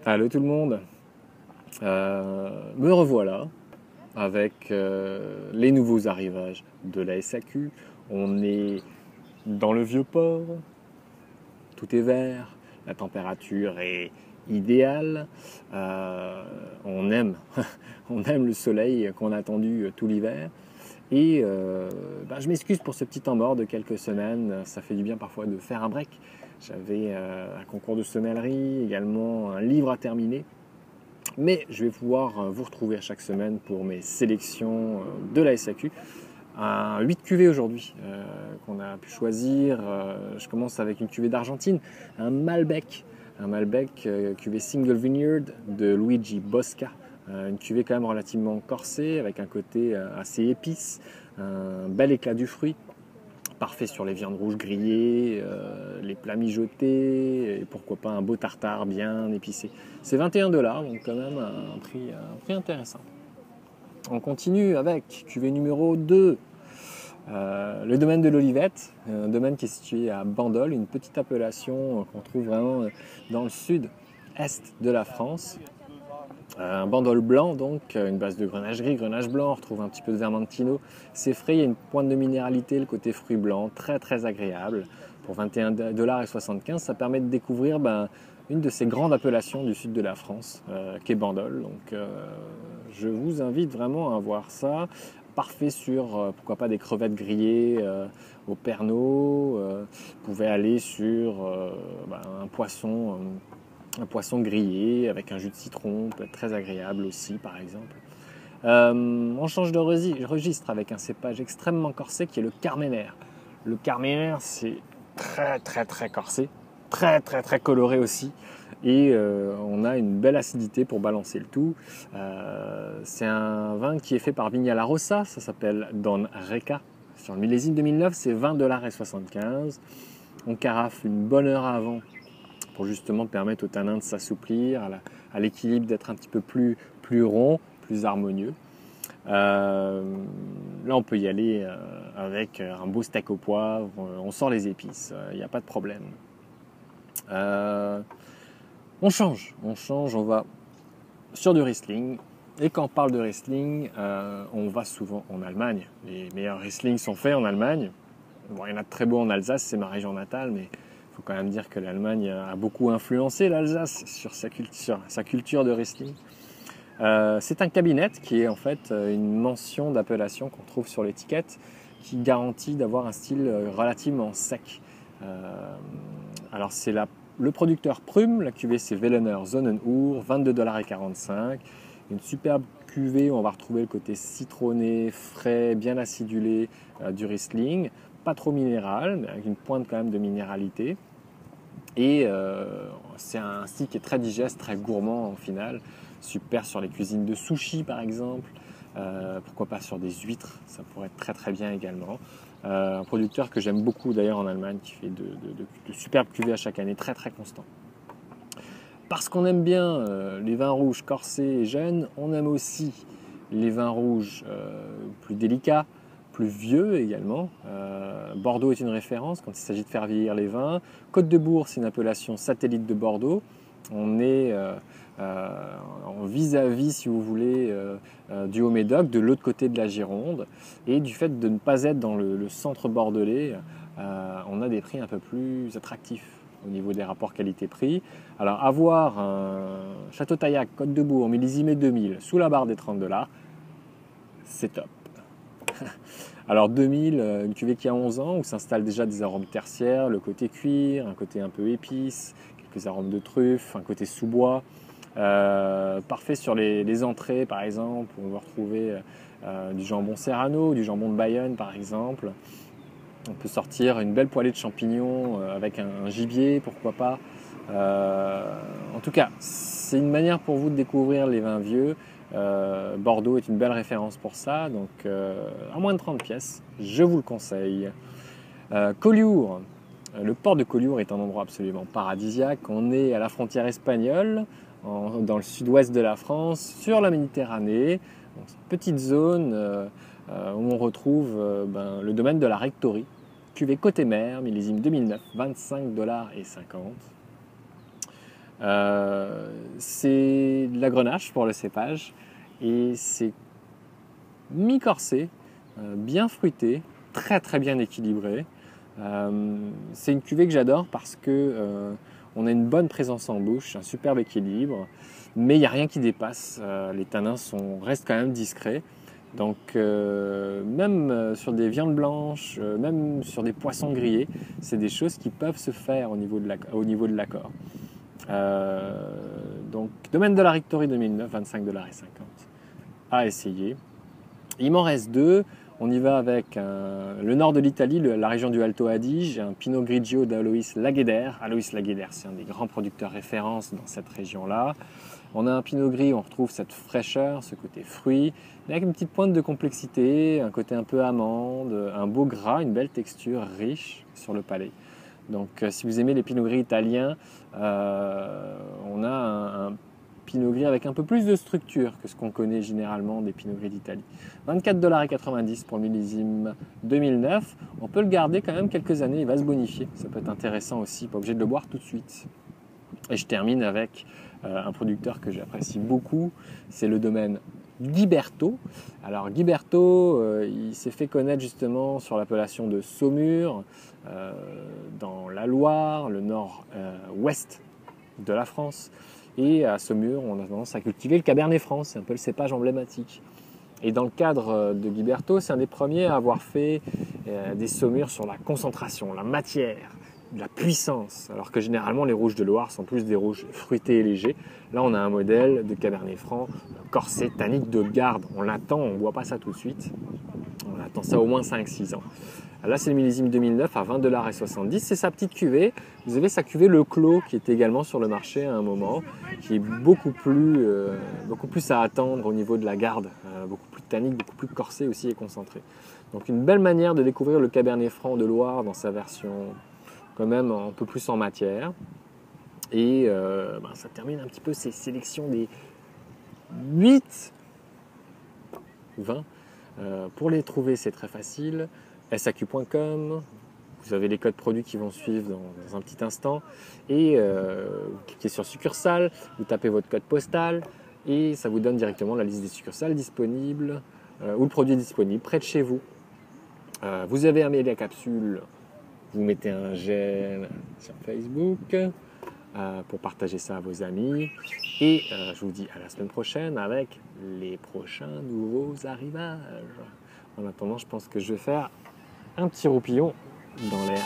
Allô tout le monde, me revoilà avec les nouveaux arrivages de la SAQ. On est dans le Vieux-Port, tout est vert, la température est idéale, on aime, on aime le soleil qu'on a attendu tout l'hiver. Et je m'excuse pour ce petit temps mort de quelques semaines, ça fait du bien parfois de faire un break. J'avais un concours de sommellerie, également un livre à terminer. Mais je vais pouvoir vous retrouver à chaque semaine pour mes sélections de la SAQ. Un 8 cuvées aujourd'hui qu'on a pu choisir. Je commence avec une cuvée d'Argentine, un Malbec. Un Malbec cuvée Single Vineyard de Luigi Bosca. Une cuvée quand même relativement corsée avec un côté assez épice, un bel éclat du fruit. Parfait sur les viandes rouges grillées, les plats mijotés et pourquoi pas un beau tartare bien épicé. C'est 21 $, donc quand même un prix intéressant. On continue avec cuvée numéro 2, le domaine de l'Olivette, un domaine qui est situé à Bandol, une petite appellation qu'on trouve vraiment dans le sud-est de la France. Un Bandol blanc, donc une base de grenache gris, grenache blanc, on retrouve un petit peu de vermentino. C'est frais, il y a une pointe de minéralité, le côté fruit blanc, très très agréable. Pour 21,75 $, ça permet de découvrir une de ces grandes appellations du sud de la France, qu'est Bandol. Donc je vous invite vraiment à voir ça. Parfait sur, pourquoi pas, des crevettes grillées au Pernod. Vous pouvez aller sur un poisson grillé avec un jus de citron, peut être très agréable aussi par exemple. On change de registre avec un cépage extrêmement corsé qui est le Carmenère. Le Carmenère, c'est très très très corsé, très très très coloré aussi, et on a une belle acidité pour balancer le tout. C'est un vin qui est fait par Viña La Rosa, ça s'appelle Don Reca. Sur le millésime 2009, c'est 20,75 $. On carafe une bonne heure avant pour justement permettre au tanin de s'assouplir, à l'équilibre d'être un petit peu plus rond, plus harmonieux. Là, on peut y aller avec un beau steak au poivre, on sort les épices, il n'y a pas de problème. On change, on va sur du Riesling. Et quand on parle de Riesling, on va souvent en Allemagne. Les meilleurs Riesling sont faits en Allemagne. Bon, il y en a de très beaux en Alsace, c'est ma région natale, mais il faut quand même dire que l'Allemagne a beaucoup influencé l'Alsace sur sa culture de Riesling. C'est un cabinet qui est en fait une mention d'appellation qu'on trouve sur l'étiquette qui garantit d'avoir un style relativement sec. Alors c'est le producteur Prüm, la cuvée c'est Vellener Sonnenur, 22,45 $. Une superbe cuvée où on va retrouver le côté citronné, frais, bien acidulé du Riesling. Pas trop minéral, mais avec une pointe quand même de minéralité. Et c'est un style qui est très digeste, très gourmand en finale. Super sur les cuisines de sushi par exemple. Pourquoi pas sur des huîtres, ça pourrait être très très bien également. Un producteur que j'aime beaucoup d'ailleurs en Allemagne, qui fait de superbes cuvées à chaque année, très très constant. Parce qu'on aime bien les vins rouges corsés et jeunes, on aime aussi les vins rouges plus délicats, plus vieux également. Bordeaux est une référence quand il s'agit de faire vieillir les vins. Côte-de-Bourg, c'est une appellation satellite de Bordeaux. On est en vis-à-vis, si vous voulez, du Haut-Médoc, de l'autre côté de la Gironde. Et du fait de ne pas être dans le centre bordelais, on a des prix un peu plus attractifs au niveau des rapports qualité-prix. Alors avoir un Château Taillac, Côte-de-Bourg, millésimé 2000, sous la barre des 30 $, c'est top. Alors 2000, une cuvée qui a 11 ans, où s'installent déjà des arômes tertiaires, le côté cuir, un côté un peu épice, quelques arômes de truffe, un côté sous-bois. Parfait sur les entrées par exemple, où on va retrouver du jambon serrano, du jambon de Bayonne par exemple. On peut sortir une belle poêlée de champignons avec un gibier, pourquoi pas. En tout cas, c'est une manière pour vous de découvrir les vins vieux. Bordeaux est une belle référence pour ça, donc à moins de 30 pièces, je vous le conseille. Collioure, le port de Collioure est un endroit absolument paradisiaque. On est à la frontière espagnole, dans le sud-ouest de la France, sur la Méditerranée. Donc, c'est une petite zone où on retrouve le domaine de la Rectory, cuvée côté mer, millésime 2009, 25,50 $. C'est de la Grenache pour le cépage et c'est mi-corsé, bien fruité, très très bien équilibré. C'est une cuvée que j'adore parce que on a une bonne présence en bouche, un superbe équilibre, mais il n'y a rien qui dépasse. Les tanins restent quand même discrets. Donc même sur des viandes blanches, même sur des poissons grillés, c'est des choses qui peuvent se faire au niveau de l'accord. Donc Domaine de la Rictori 2009, 25,50 $ à essayer. Il m'en reste deux. On y va avec le nord de l'Italie, la région du Alto Adige, un Pinot Grigio d'Alois Lagueder. Alois Lagueder, c'est un des grands producteurs références dans cette région-là. On a un Pinot Gris où on retrouve cette fraîcheur, ce côté fruit, mais avec une petite pointe de complexité, un côté un peu amande, un beau gras, une belle texture riche sur le palais. Donc si vous aimez les Pinot Gris italiens, on a un Pinot Gris avec un peu plus de structure que ce qu'on connaît généralement des Pinot Gris d'Italie. 24,90 $ pour le millésime 2009. On peut le garder quand même quelques années, il va se bonifier. Ça peut être intéressant aussi, pas obligé de le boire tout de suite. Et je termine avec un producteur que j'apprécie beaucoup, c'est le domaine Ghiberto. Alors Ghiberto, il s'est fait connaître justement sur l'appellation de Saumur, dans la Loire, le nord-ouest de la France. Et à Saumur, on a tendance à cultiver le Cabernet Franc, c'est un peu le cépage emblématique. Et dans le cadre de Ghiberto, c'est un des premiers à avoir fait des saumures sur la concentration, la matière, de la puissance, alors que généralement les rouges de Loire sont plus des rouges fruités et légers. Là, on a un modèle de Cabernet Franc corsé, tannique de garde. On l'attend, on ne voit pas ça tout de suite. On attend ça au moins 5-6 ans. Là, c'est le millésime 2009 à 20,70 $. C'est sa petite cuvée. Vous avez sa cuvée Le Clos qui est également sur le marché à un moment, qui est beaucoup plus à attendre au niveau de la garde, beaucoup plus tannique, beaucoup plus corsé aussi et concentré. Donc une belle manière de découvrir le Cabernet Franc de Loire dans sa version quand même un peu plus en matière. Et ça termine un petit peu ces sélections des 8 20. Pour les trouver, c'est très facile. saq.com, vous avez les codes produits qui vont suivre dans un petit instant. Et vous cliquez sur succursale, vous tapez votre code postal et ça vous donne directement la liste des succursales disponibles où le produit est disponible près de chez vous. Vous avez aimé la capsule, vous mettez un j'aime sur Facebook pour partager ça à vos amis. Et je vous dis à la semaine prochaine avec les prochains nouveaux arrivages. En attendant, je pense que je vais faire un petit roupillon dans l'herbe.